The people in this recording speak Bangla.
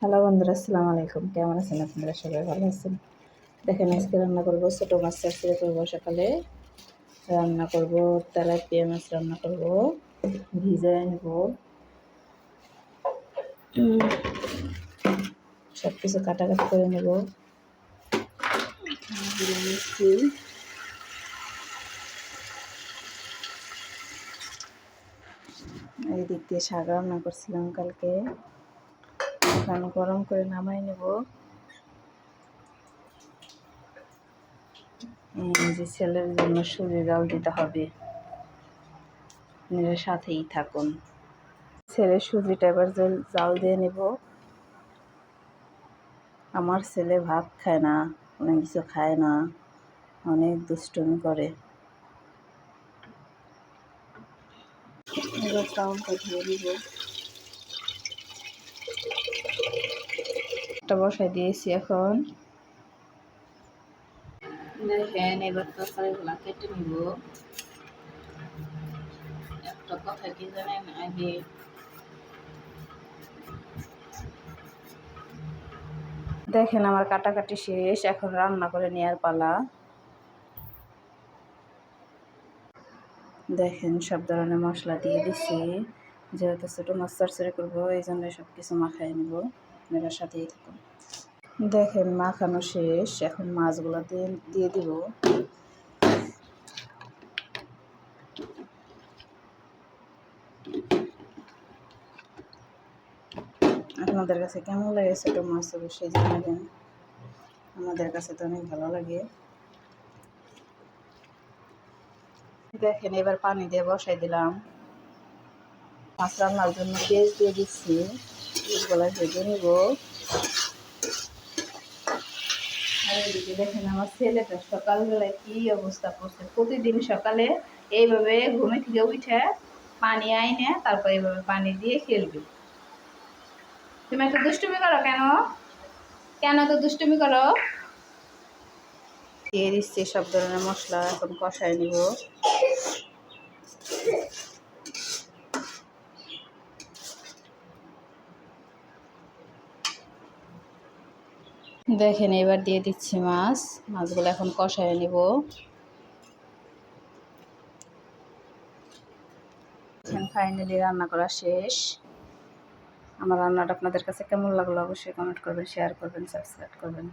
হ্যালো বন্ধুরা, আসসালামু আলাইকুম। কেমন আছেন আপনারা? সবাই ভালো আছেন? দেখেন, আজকে রান্না করব ছোটো মাছ চচ্চড়ি করবো। সকালে রান্না করব তেলাপিয়া মাছ রান্না করব, ভিজায় নেব, সব কিছু কাটাকাটি করে নেব। মিষ্টি এই দিক দিয়ে শাক রান্না করছিলাম কালকে, এখন গরম করে নামাই নেব। এই যে ছেলের জন্য সুজি জাল দিতে হবে, নিজের সাথেই থাকুন। ছেলের সুজিটা এবার জাল দিয়ে নেব। আমার ছেলে ভাত খায় না, অনেক কিছু খায় না, অনেক দুষ্টুমি করে। এবার চাউলটা ধুয়ে দিব। একটা বসাই দিয়েছি এখন। দেখেন, এবার তরকারিগুলো কেটে নিব। একটা কথা কি জানেন, আগে দেখেন আমার কাটাকাটি শেষ, এখন রান্না করে নেওয়ার পালা। দেখেন, সব ধরনের মশলা দিয়ে দিচ্ছি, যেহেতু ছোটো মাছ চচ্চড়ি করবো, এই জন্য সব কিছু মাখাই নেব। আপনারা সাথেই থাকুন। দেখেন, মাখানো শেষ, এখন মাছগুলো দিয়ে দিব। আপনাদের কাছে কেমন লাগে ছোটো মাছ অবশ্যই জানাবেন। আমাদের কাছে তো অনেক ভালো লাগে। দেখেন, এবার পানি দিয়ে বসাই দিলাম। মাছ রান্নার জন্য পেঁয়াজ দিয়ে দিচ্ছি, পেঁয়াজগুলো ভেজে নেব। আর এদিকে দেখেন, আমার ছেলেটা সকালবেলায় কি অবস্থা করছে। প্রতিদিন সকালে এইভাবে ঘুমে থেকে উঠে পানি আইনে তারপর এইভাবে পানি দিয়ে খেলবে। তুমি একটা দুষ্টুমি করো কেন? কেন তো দুষ্টুমি করো? দিয়ে দিচ্ছি সব ধরনের মশলা, এখন কষাই নিব। দেখেন, এবার দিয়ে দিচ্ছি মাছগুলো এখন কষায় নিব। ফাইনালি রান্না করা শেষ। আমার রান্নাটা আপনাদের কাছে কেমন লাগলো অবশ্যই কমেন্ট করবেন, শেয়ার করবেন, সাবস্ক্রাইব করবেন।